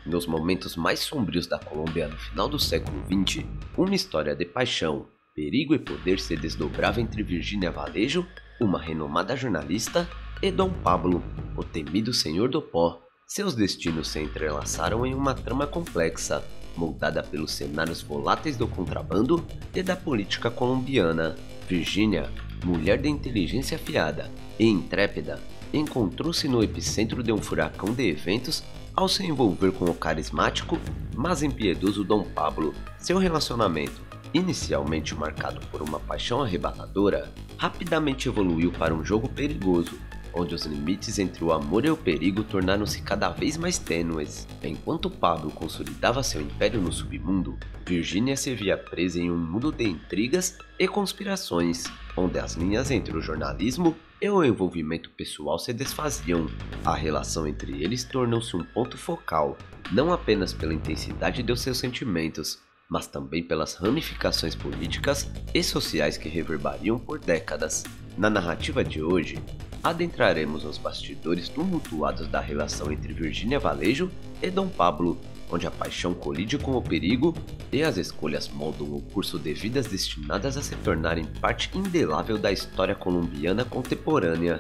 Nos momentos mais sombrios da Colômbia no final do século XX, uma história de paixão, perigo e poder se desdobrava entre Virginia Vallejo, uma renomada jornalista, e Dom Pablo, o temido senhor do pó. Seus destinos se entrelaçaram em uma trama complexa, moldada pelos cenários voláteis do contrabando e da política colombiana. Virginia, mulher de inteligência afiada e intrépida, encontrou-se no epicentro de um furacão de eventos ao se envolver com o carismático, mas impiedoso Dom Pablo. Seu relacionamento, inicialmente marcado por uma paixão arrebatadora, rapidamente evoluiu para um jogo perigoso, onde os limites entre o amor e o perigo tornaram-se cada vez mais tênues. Enquanto Pablo consolidava seu império no submundo, Virginia se via presa em um mundo de intrigas e conspirações, onde as linhas entre o jornalismo e o envolvimento pessoal se desfaziam. A relação entre eles tornou-se um ponto focal, não apenas pela intensidade de seus sentimentos, mas também pelas ramificações políticas e sociais que reverberiam por décadas. Na narrativa de hoje, adentraremos nos bastidores tumultuados da relação entre Virginia Vallejo e Dom Pablo, onde a paixão colide com o perigo e as escolhas moldam o curso de vidas destinadas a se tornarem parte indelável da história colombiana contemporânea.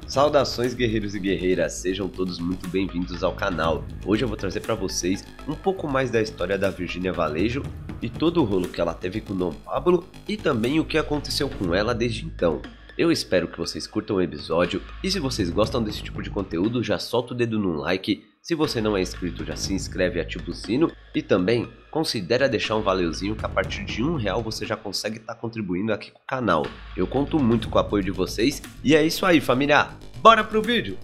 Saudações guerreiros e guerreiras, sejam todos muito bem-vindos ao canal. Hoje eu vou trazer para vocês um pouco mais da história da Virginia Vallejo e todo o rolo que ela teve com Dom Pablo e também o que aconteceu com ela desde então. Eu espero que vocês curtam o episódio e se vocês gostam desse tipo de conteúdo já solta o dedo no like, se você não é inscrito já se inscreve e ativa o sino e também considera deixar um valeuzinho que a partir de R$1 você já consegue estar contribuindo aqui com o canal. Eu conto muito com o apoio de vocês e é isso aí família, bora pro vídeo!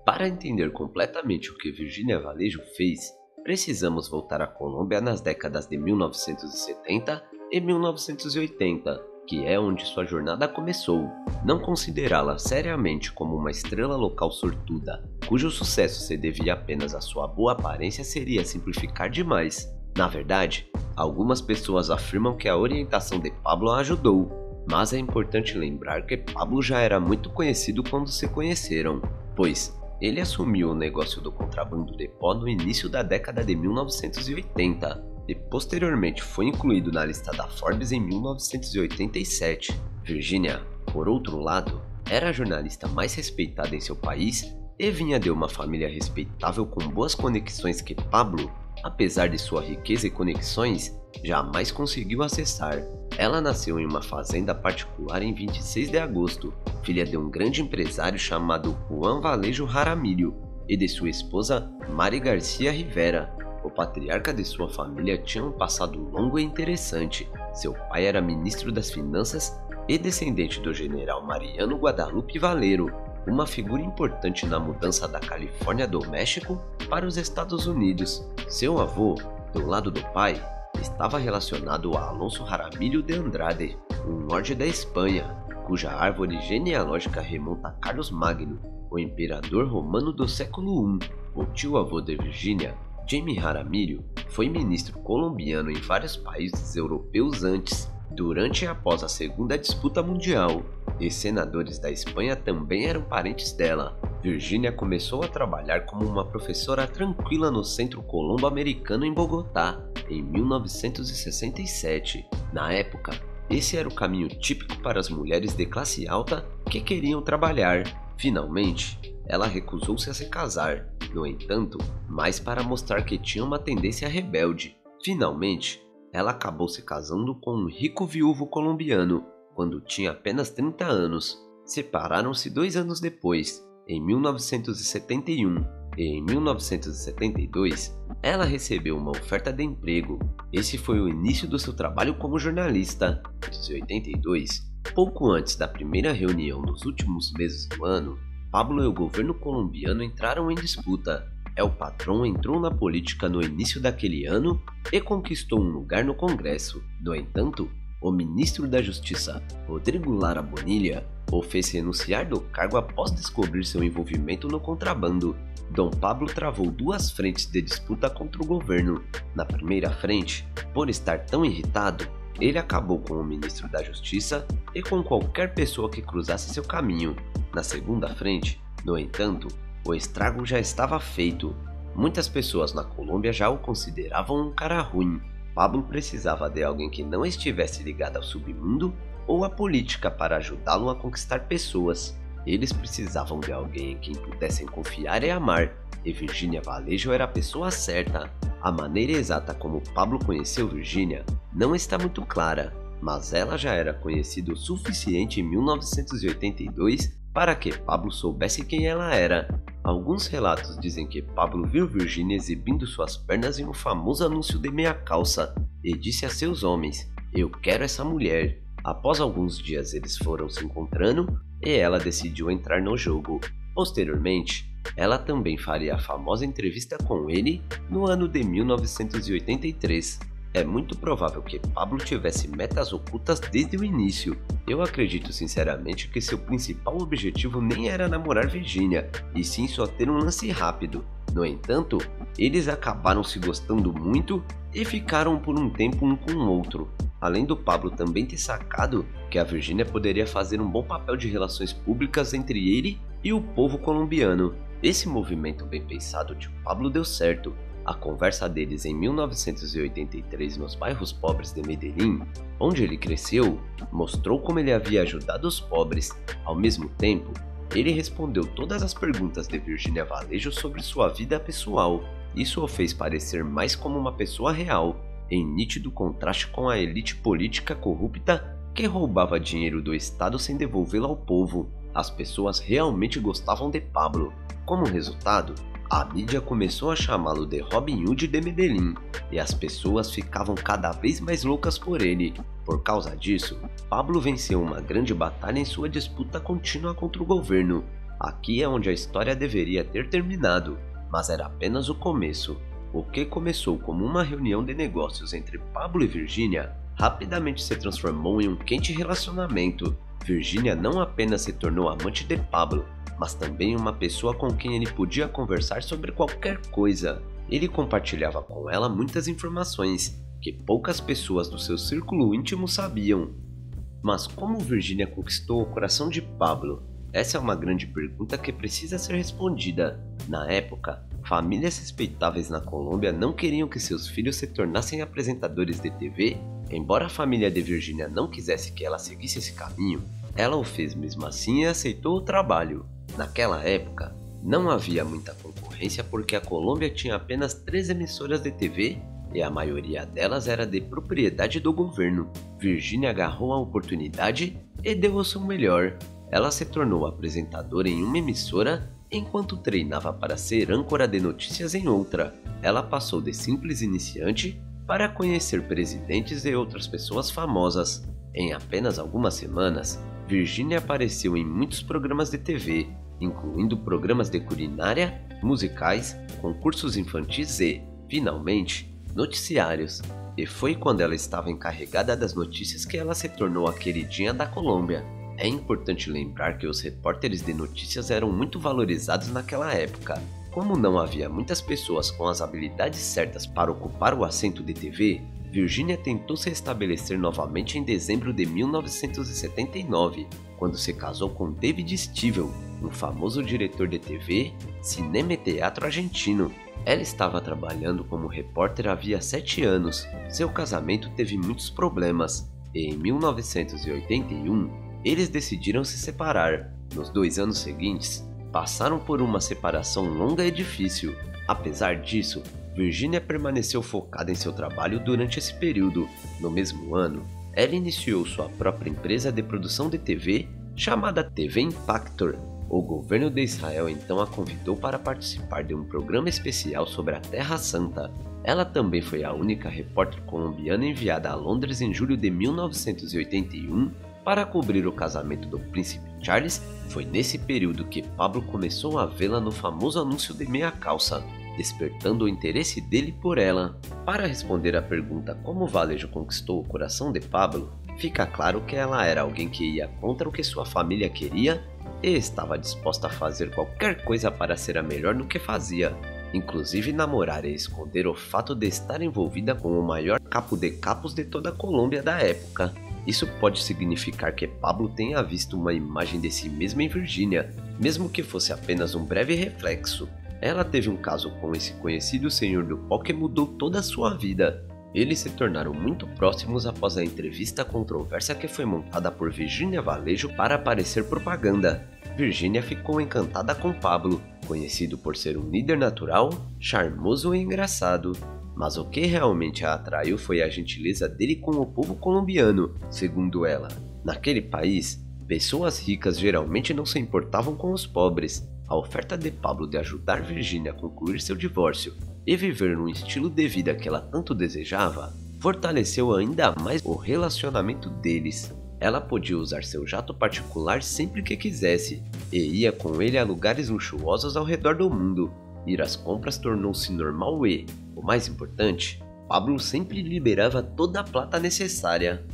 Para entender completamente o que Virginia Vallejo fez, precisamos voltar à Colômbia nas décadas de 1970 e 1980, que é onde sua jornada começou. Não considerá-la seriamente como uma estrela local sortuda, cujo sucesso se devia apenas à sua boa aparência, seria simplificar demais. Na verdade, algumas pessoas afirmam que a orientação de Pablo a ajudou, mas é importante lembrar que Pablo já era muito conhecido quando se conheceram, pois ele assumiu o negócio do contrabando de pó no início da década de 1980 e posteriormente foi incluído na lista da Forbes em 1987. Virginia, por outro lado, era a jornalista mais respeitada em seu país e vinha de uma família respeitável com boas conexões que Pablo, apesar de sua riqueza e conexões, jamais conseguiu acessar. Ela nasceu em uma fazenda particular em 26 de agosto, filha de um grande empresário chamado Juan Vallejo Jaramillo e de sua esposa Mari Garcia Rivera. O patriarca de sua família tinha um passado longo e interessante. Seu pai era ministro das Finanças e descendente do general Mariano Guadalupe Valero, uma figura importante na mudança da Califórnia do México para os Estados Unidos. Seu avô, do lado do pai, estava relacionado a Alonso Jaramillo de Andrade, um lorde da Espanha, cuja árvore genealógica remonta a Carlos Magno, o imperador romano do século I. O tio-avô de Virginia, Jaime Jaramillo, foi ministro colombiano em vários países europeus antes, durante e após a Segunda Disputa Mundial, e senadores da Espanha também eram parentes dela. Virginia começou a trabalhar como uma professora tranquila no Centro Colombo-Americano em Bogotá, em 1967. Na época, esse era o caminho típico para as mulheres de classe alta que queriam trabalhar. Finalmente, ela recusou-se a se casar, no entanto, mais para mostrar que tinha uma tendência rebelde. Finalmente, ela acabou se casando com um rico viúvo colombiano, quando tinha apenas 30 anos. Separaram-se 2 anos depois, em 1971, e em 1972, ela recebeu uma oferta de emprego. Esse foi o início do seu trabalho como jornalista. Em 1982, pouco antes da primeira reunião dos últimos meses do ano, Pablo e o governo colombiano entraram em disputa. El Patrón entrou na política no início daquele ano e conquistou um lugar no Congresso. No entanto, o ministro da Justiça, Rodrigo Lara Bonilla, o fez renunciar do cargo após descobrir seu envolvimento no contrabando. Dom Pablo travou 2 frentes de disputa contra o governo. Na primeira frente, por estar tão irritado, Ele acabou com o ministro da Justiça e com qualquer pessoa que cruzasse seu caminho. Na segunda frente, no entanto, o estrago já estava feito. Muitas pessoas na Colômbia já o consideravam um cara ruim. Pablo precisava de alguém que não estivesse ligado ao submundo ou à política para ajudá-lo a conquistar pessoas. Eles precisavam de alguém em quem pudessem confiar e amar, e Virginia Vallejo era a pessoa certa. A maneira exata como Pablo conheceu Virginia não está muito clara, mas ela já era conhecida o suficiente em 1982 para que Pablo soubesse quem ela era. Alguns relatos dizem que Pablo viu Virginia exibindo suas pernas em um famoso anúncio de meia calça e disse a seus homens: "Eu quero essa mulher." Após alguns dias eles foram se encontrando e ela decidiu entrar no jogo. Posteriormente, ela também faria a famosa entrevista com ele no ano de 1983. É muito provável que Pablo tivesse metas ocultas desde o início. Eu acredito sinceramente que seu principal objetivo nem era namorar Virginia, e sim só ter um lance rápido. No entanto, eles acabaram se gostando muito e ficaram por um tempo um com o outro. Além do Pablo também ter sacado que a Virginia poderia fazer um bom papel de relações públicas entre ele e o povo colombiano. Esse movimento bem pensado de Pablo deu certo. A conversa deles em 1983 nos bairros pobres de Medellín, onde ele cresceu, mostrou como ele havia ajudado os pobres. Ao mesmo tempo, ele respondeu todas as perguntas de Virginia Vallejo sobre sua vida pessoal. Isso o fez parecer mais como uma pessoa real, em nítido contraste com a elite política corrupta que roubava dinheiro do Estado sem devolvê-lo ao povo. As pessoas realmente gostavam de Pablo. Como resultado, a mídia começou a chamá-lo de Robin Hood de Medellín, e as pessoas ficavam cada vez mais loucas por ele. Por causa disso, Pablo venceu uma grande batalha em sua disputa contínua contra o governo. Aqui é onde a história deveria ter terminado, mas era apenas o começo. O que começou como uma reunião de negócios entre Pablo e Virginia rapidamente se transformou em um quente relacionamento. Virginia não apenas se tornou amante de Pablo, mas também uma pessoa com quem ele podia conversar sobre qualquer coisa. Ele compartilhava com ela muitas informações que poucas pessoas do seu círculo íntimo sabiam. Mas como Virginia conquistou o coração de Pablo? Essa é uma grande pergunta que precisa ser respondida. Na época, famílias respeitáveis na Colômbia não queriam que seus filhos se tornassem apresentadores de TV. Embora a família de Virginia não quisesse que ela seguisse esse caminho, ela o fez mesmo assim e aceitou o trabalho. Naquela época, não havia muita concorrência porque a Colômbia tinha apenas 3 emissoras de TV e a maioria delas era de propriedade do governo. Virginia agarrou a oportunidade e deu o seu melhor. Ela se tornou apresentadora em uma emissora enquanto treinava para ser âncora de notícias em outra. Ela passou de simples iniciante para conhecer presidentes e outras pessoas famosas. Em apenas algumas semanas, Virginia apareceu em muitos programas de TV, incluindo programas de culinária, musicais, concursos infantis e, finalmente, noticiários. E foi quando ela estava encarregada das notícias que ela se tornou a queridinha da Colômbia. É importante lembrar que os repórteres de notícias eram muito valorizados naquela época. Como não havia muitas pessoas com as habilidades certas para ocupar o assento de TV, Virginia tentou se estabelecer novamente em dezembro de 1979, quando se casou com David Stivel, um famoso diretor de TV, cinema e teatro argentino. Ela estava trabalhando como repórter havia 7 anos. Seu casamento teve muitos problemas e em 1981 eles decidiram se separar. Nos 2 anos seguintes, passaram por uma separação longa e difícil. Apesar disso, Virginia permaneceu focada em seu trabalho durante esse período. No mesmo ano, ela iniciou sua própria empresa de produção de TV chamada TV Impactor. O governo de Israel então a convidou para participar de um programa especial sobre a Terra Santa. Ela também foi a única repórter colombiana enviada a Londres em julho de 1981 para cobrir o casamento do príncipe Charles. Foi nesse período que Pablo começou a vê-la no famoso anúncio de meia calça, despertando o interesse dele por ela. Para responder à pergunta como Vallejo conquistou o coração de Pablo, fica claro que ela era alguém que ia contra o que sua família queria e estava disposta a fazer qualquer coisa para ser a melhor no que fazia. inclusive namorar e esconder o fato de estar envolvida com o maior capo de capos de toda a Colômbia da época. Isso pode significar que Pablo tenha visto uma imagem de si mesma em Virgínia, mesmo que fosse apenas um breve reflexo. Ela teve um caso com esse conhecido senhor do pó que mudou toda a sua vida. Eles se tornaram muito próximos após a entrevista controversa que foi montada por Virgínia Valejo para parecer propaganda. Virgínia ficou encantada com Pablo, conhecido por ser um líder natural, charmoso e engraçado. Mas o que realmente a atraiu foi a gentileza dele com o povo colombiano, segundo ela. Naquele país, pessoas ricas geralmente não se importavam com os pobres. A oferta de Pablo de ajudar Virgínia a concluir seu divórcio e viver num estilo de vida que ela tanto desejava, fortaleceu ainda mais o relacionamento deles. Ela podia usar seu jato particular sempre que quisesse, e ia com ele a lugares luxuosos ao redor do mundo. Ir às compras tornou-se normal e, o mais importante, Pablo sempre liberava toda a plata necessária.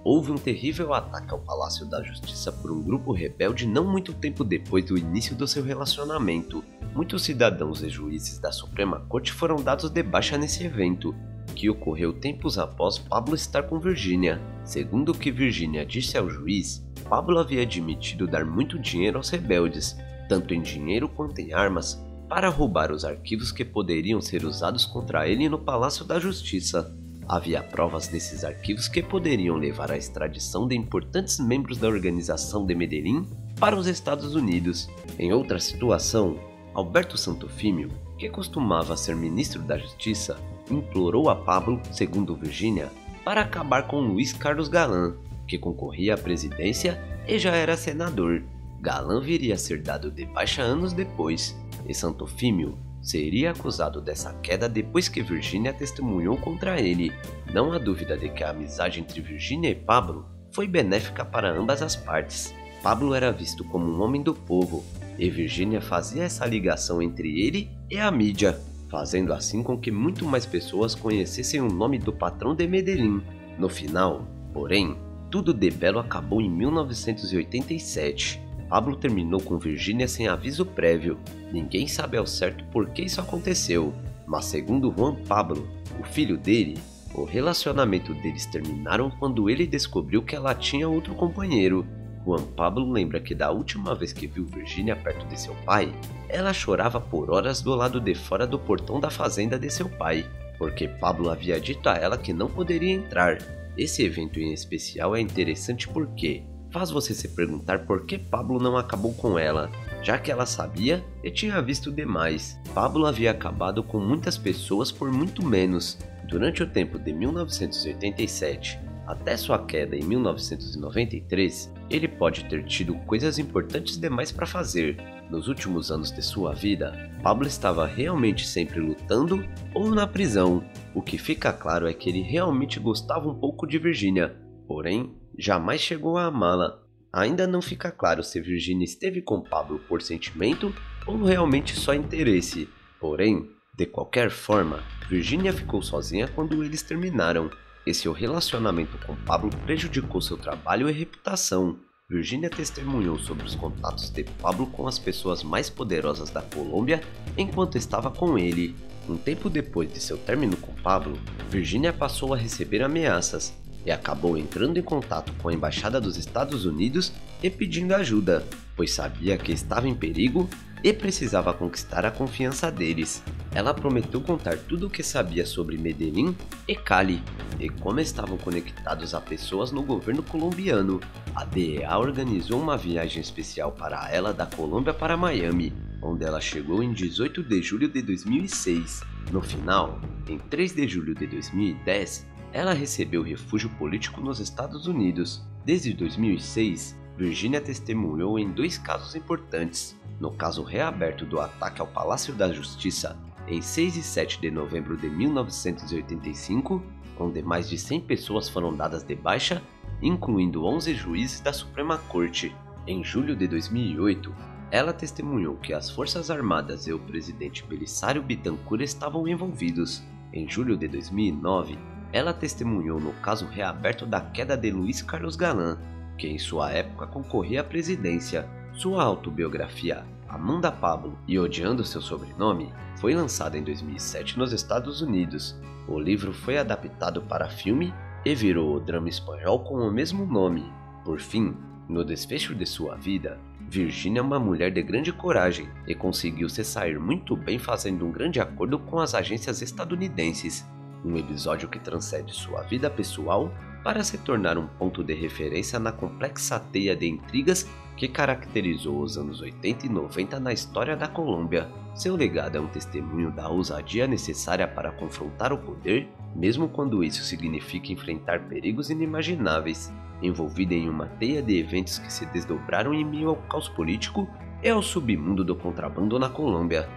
Houve um terrível ataque ao Palácio da Justiça por um grupo rebelde não muito tempo depois do início do seu relacionamento. Muitos cidadãos e juízes da Suprema Corte foram dados de baixa nesse evento, que ocorreu tempos após Pablo estar com Virgínia. Segundo o que Virgínia disse ao juiz, Pablo havia admitido dar muito dinheiro aos rebeldes, tanto em dinheiro quanto em armas, para roubar os arquivos que poderiam ser usados contra ele no Palácio da Justiça. Havia provas desses arquivos que poderiam levar à extradição de importantes membros da organização de Medellín para os Estados Unidos. Em outra situação, Alberto Santofimio, que costumava ser ministro da Justiça, implorou a Pablo, segundo Virgínia, para acabar com Luiz Carlos Galán, que concorria à presidência e já era senador. Galán viria a ser dado de baixa anos depois, e Santofimio seria acusado dessa queda depois que Virgínia testemunhou contra ele. Não há dúvida de que a amizade entre Virgínia e Pablo foi benéfica para ambas as partes. Pablo era visto como um homem do povo, e Virgínia fazia essa ligação entre ele e a mídia, fazendo assim com que muito mais pessoas conhecessem o nome do patrão de Medellín. No final, porém, tudo de belo acabou em 1987. Pablo terminou com Virgínia sem aviso prévio. Ninguém sabe ao certo por que isso aconteceu, mas segundo Juan Pablo, o filho dele, o relacionamento deles terminaram quando ele descobriu que ela tinha outro companheiro. Juan Pablo lembra que da última vez que viu Virgínia perto de seu pai, ela chorava por horas do lado de fora do portão da fazenda de seu pai, porque Pablo havia dito a ela que não poderia entrar. Esse evento em especial é interessante porque faz você se perguntar por que Pablo não acabou com ela, já que ela sabia e tinha visto demais. Pablo havia acabado com muitas pessoas por muito menos. Durante o tempo de 1987 até sua queda em 1993, ele pode ter tido coisas importantes demais para fazer. Nos últimos anos de sua vida, Pablo estava realmente sempre lutando ou na prisão. O que fica claro é que ele realmente gostava um pouco de Virgínia, porém, jamais chegou a amá-la. Ainda não fica claro se Virgínia esteve com Pablo por sentimento ou realmente só interesse. Porém, de qualquer forma, Virgínia ficou sozinha quando eles terminaram, e seu relacionamento com Pablo prejudicou seu trabalho e reputação. Virgínia testemunhou sobre os contatos de Pablo com as pessoas mais poderosas da Colômbia enquanto estava com ele. Um tempo depois de seu término com Pablo, Virgínia passou a receber ameaças e acabou entrando em contato com a Embaixada dos Estados Unidos e pedindo ajuda, pois sabia que estava em perigo e precisava conquistar a confiança deles. Ela prometeu contar tudo o que sabia sobre Medellín e Cali e como estavam conectados a pessoas no governo colombiano. A DEA organizou uma viagem especial para ela da Colômbia para Miami, onde ela chegou em 18 de julho de 2006. No final, em 3 de julho de 2010, ela recebeu refúgio político nos Estados Unidos. Desde 2006, Virgínia testemunhou em 2 casos importantes. No caso reaberto do ataque ao Palácio da Justiça, em 6 e 7 de novembro de 1985, onde mais de 100 pessoas foram dadas de baixa, incluindo 11 juízes da Suprema Corte. Em julho de 2008, ela testemunhou que as Forças Armadas e o presidente Belisário Bittencourt estavam envolvidos. Em julho de 2009, ela testemunhou no caso reaberto da queda de Luiz Carlos Galán, que em sua época concorria à presidência. Sua autobiografia, Amanda Pablo e Odiando Seu Sobrenome, foi lançada em 2007 nos Estados Unidos. O livro foi adaptado para filme e virou o drama espanhol com o mesmo nome. Por fim, no desfecho de sua vida, Virginia é uma mulher de grande coragem e conseguiu se sair muito bem fazendo um grande acordo com as agências estadunidenses. Um episódio que transcende sua vida pessoal para se tornar um ponto de referência na complexa teia de intrigas que caracterizou os anos 80 e 90 na história da Colômbia. Seu legado é um testemunho da ousadia necessária para confrontar o poder, mesmo quando isso significa enfrentar perigos inimagináveis. Envolvida em uma teia de eventos que se desdobraram em meio ao caos político e ao submundo do contrabando na Colômbia.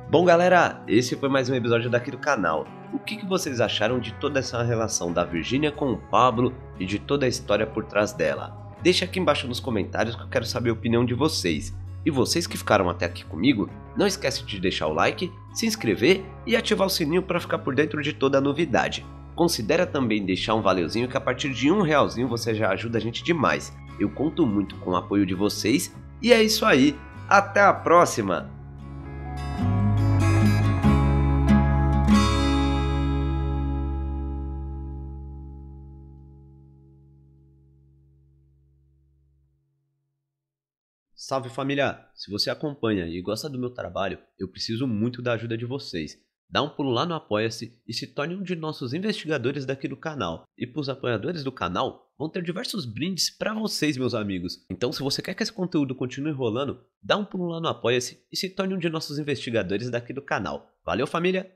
Bom galera, esse foi mais um episódio daqui do canal. O que vocês acharam de toda essa relação da Virginia com o Pablo e de toda a história por trás dela? Deixa aqui embaixo nos comentários que eu quero saber a opinião de vocês. E vocês que ficaram até aqui comigo, não esquece de deixar o like, se inscrever e ativar o sininho para ficar por dentro de toda a novidade. Considera também deixar um valeuzinho que a partir de R$1 você já ajuda a gente demais. Eu conto muito com o apoio de vocês e é isso aí. Até a próxima! Salve família! Se você acompanha e gosta do meu trabalho, eu preciso muito da ajuda de vocês. Dá um pulo lá no Apoia-se e se torne um de nossos investigadores daqui do canal. E para os apoiadores do canal, vão ter diversos brindes para vocês, meus amigos. Então se você quer que esse conteúdo continue rolando, dá um pulo lá no Apoia-se e se torne um de nossos investigadores daqui do canal. Valeu família!